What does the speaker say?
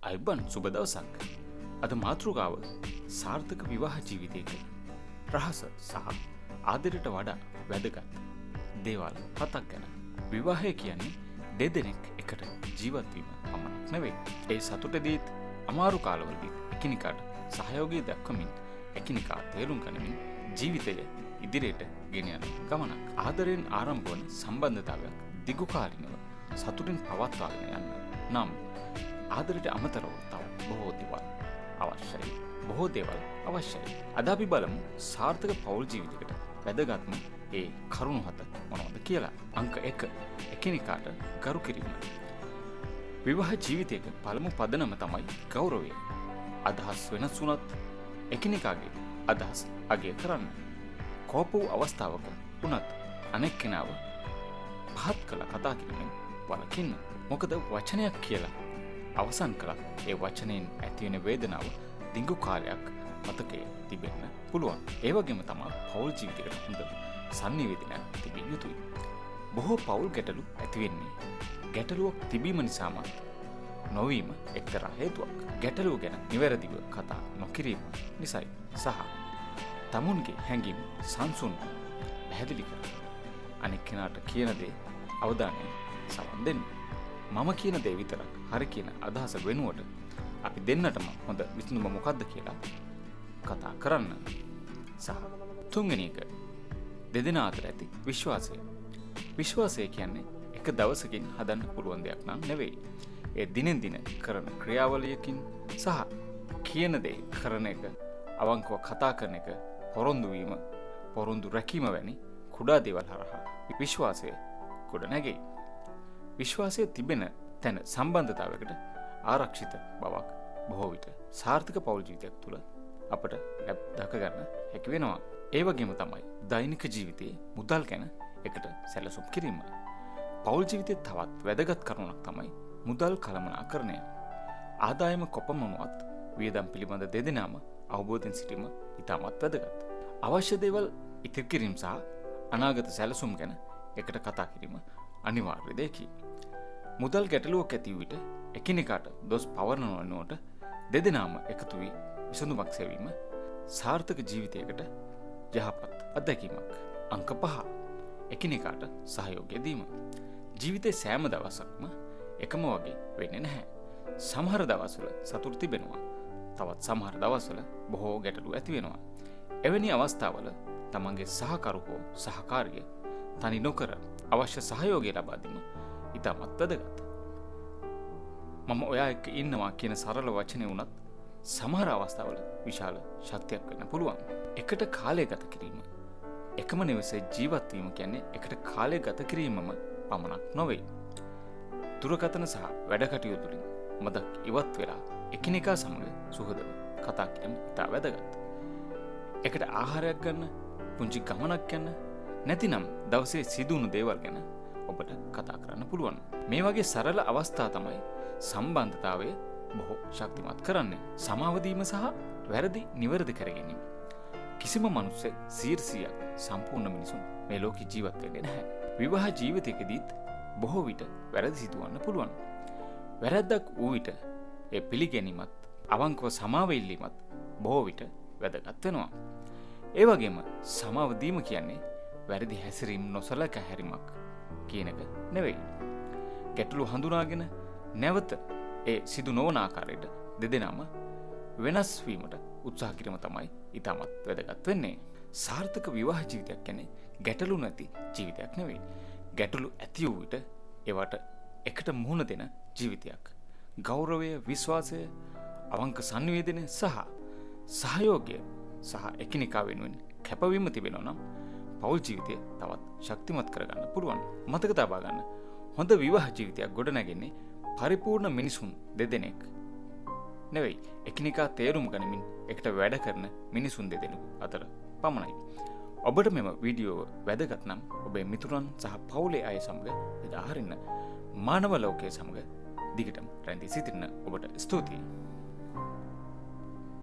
අයිබන් සුබ දවසක්. අද මාතෘකාව සාර්ථක විවාහ ජීවිතයක රහස සහ ආදරයට වඩා වැදගත් දේවල් 7ක් ගැන. විවාහය කියන්නේ දෙදෙනෙක් එකට ජීවත් වීම පමණක් නෙවෙයි. ඒ සතුටේදීත් අමාරු කාලවලදීත් එකිනෙකාට සහයෝගය දක්වමින් එකිනෙකා තේරුම් ගනිමින් ජීවිතය ඉදිරියට ගෙන යන ගමනක්. ආදරයෙන් ආරම්භ වන සම්බන්ධතාවයක් දිගු කාලිනව සතුටින් පවත්වාගෙන යන්න නම් ආදරයට අමතරව තව බොහෝ දේවල් අවශ්‍යයි. අද අපි බලමු සාර්ථක පෞල් ජීවිතයකට වැදගත්ම ඒ කරුණු 7 මොනවද කියලා. අංක 1 එකිනෙකාට ගරු කිරීම. විවාහ ජීවිතයක පළමු පදනම තමයි ගෞරවය. අදහස් වෙනස් වුණත් එකිනෙකාගේ අදහස් අගය කරන්න. කෝප වූ අවස්ථාවක වුණත් අනෙක් කෙනාව පහත් කළ කතා කිරීමෙන් වළකින්න. මොකද වචනයක් කියලා අවසන් කළත් ඒ වචනයෙන් ඇතිවෙන වේදනාව දිගු කාලයක් මතකයේ තිබෙන්න පුළුවන්. ඒ වගේම තමයි පෞල් ජීවිතයකට හොඳ සංනිවේදනයක් තිබිය යුතුයි. බොහෝ පෞල් ගැටලු ඇති වෙන්නේ ගැටලුවක් තිබීම නිසාම නොවීම එක්තරා හේතුවක්. ගැටලුව ගැන නිවැරදිව කතා නොකිරීම නිසායි. සහ තමුන්ගේ හැඟීම් සංසුන් පැහැදිලි කර අනෙක් කෙනාට කියන දේ අවධානයෙන් සවන් දෙන්න. මම කියන දේ විතරක් හරි කියන අදහස වෙනුවට අපි දෙන්නටම හොඳ විසඳුම මොකක්ද කියලා කතා කරන්න. සහ තුන්වෙනි එක දෙදෙනා අතර ඇති විශ්වාසය. විශ්වාසය කියන්නේ එක දවසකින් හදන්න පුළුවන් දෙයක් නම් නෙවෙයි. ඒ දිනෙන් දින කරන ක්‍රියාවලියකින් සහ කියන දේ කරන එක, අවංකව කතා කරන එක, පොරොන්දු රැකීම වැනි කුඩා දේවල් හරහා විශ්වාසය ගොඩ නැගෙයි. විශ්වාසය තිබෙන තැන සම්බන්ධතාවයකට ආරක්ෂිත බවක් බොහෝ විට සාර්ථක පෞල් ජීවිතයක් තුළ අපට දක ගන්න හැකි වෙනවා. ඒ වගේම තමයි දෛනික ජීවිතයේ මුදල් ගැන එකට සැලසුම් කිරීම. පෞල් ජීවිතයේ තවත් වැදගත් කරුණක් තමයි මුදල් කළමනාකරණය. ආදායම කොපමණවත් වියදම් පිළිබඳ දෙදෙනාම අවබෝධයෙන් සිටීම ඉතාමත් වැදගත්. අවශ්‍ය දේවල් ඉතිරි කිරීම සහ අනාගත සැලසුම් ගැන එකට කතා කිරීම අනිවාර්ය දෙයකි. මුදල් ගැටලුවක් ඇති විට එකිනෙකාට දොස් පවරනවනවට දෙදෙනාම එකතු වී විසඳුමක් සෙවීම සාර්ථක ජීවිතයකට යහපත් අත්දැකීමක්. අංක 5 එකිනෙකාට සහයෝගය දීම. ජීවිතේ සෑම දවසක්ම එකම වගේ වෙන්නේ නැහැ. සමහර දවස්වල සතුට තිබෙනවා. තවත් සමහර දවස්වල බොහෝ ගැටලු ඇති වෙනවා. එවැනි අවස්ථාවල තමන්ගේ සහකරු හෝ සහකාරිය තනි නොකර අවශ්‍ය සහයෝගය ලබා දීම ඉතාමත් වැදගත්. මම ඔයා එක්ක ඉන්නවා කියන සරල වචනේ වුණත් සමහර අවස්ථාවල විශාල ශක්තියක් වෙන්න පුළුවන්. එකට කාලය ගත කිරීම. එකම නිවසේ ජීවත් වීම කියන්නේ එකට කාලය ගත කිරීමම පමණක් නොවේ. දුරකථන සහ වැඩ කටයුතු වලින් මදක් ඉවත් වෙලා එකිනෙකා සමග සුහදව කතා කිරීම ඉතා වැදගත්. එකට ආහාරයක් ගන්න, පුංචි ගමනක් යන්න, නැතිනම් දවසේ සිදුවුණු දේවල් ගැන ඔබට කතා කරන්න පුළුවන්. මේ වගේ සරල අවස්ථා තමයි සම්බන්ධතාවය බොහෝ ශක්තිමත් කරන්නේ. සමාව දීම සහ වැරදි නිවැරදි කර ගැනීම. කිසිම මනුස්සයෙක් 100% සම්පූර්ණ මිනිසුන් මේ ලෝකේ ජීවත් වෙන්නේ නැහැ. විවාහ ජීවිතයකදීත් බොහෝ විට වැරදි සිදුවන්න පුළුවන්. වැරද්දක් වූ විට ඒ පිළිගැනීමත් අවංකව සමාව ඉල්ලීමත් බොහෝ විට වැදගත් වෙනවා. ඒ වගේම සමාව දීම කියන්නේ වැරදි හැසිරීම නොසලකා හැරීමක් කියන එක නෙවෙයි. ගැටලු හඳුනාගෙන නැවත ඒ සිදු නොවන ආකාරයට දෙදෙනාම වෙනස් වීමට උත්සාහ කිරීම තමයි ඉතාමත් වැදගත් වෙන්නේ. සාර්ථක විවාහ ජීවිතයක් කියන්නේ ගැටලු නැති ජීවිතයක් නෙවෙයි. ගැටලු ඇති වූ විට ඒවට එකට මුහුණ දෙන ජීවිතයක්. ගෞරවය, විශ්වාසය, අවංක සංවේදනය සහ සහයෝගය සහ එකිනෙකා වෙනුවෙන් කැපවීම තිබෙනවා නම් පෞල් ජීවිතය තවත් ශක්තිමත් කරගන්න පුළුවන්. මතක තබා ගන්න. හොඳ විවාහ ජීවිතයක් ගොඩනැගෙන්නේ පරිපූර්ණ මිනිසුන් දෙදෙනෙක් නෙවෙයි, එකිනෙකා තේරුම් ගනිමින් එකට වැඩ කරන මිනිසුන් දෙදෙනෙකු අතර පමණයි. ඔබට මෙම වීඩියෝව වැදගත් නම් ඔබේ මිතුරන් සහ පවුලේ අය සමග බෙදා හරින්න. මානව ලෝකයේ සමග දිගටම රැඳී සිටින්න ඔබට ස්තුතියි.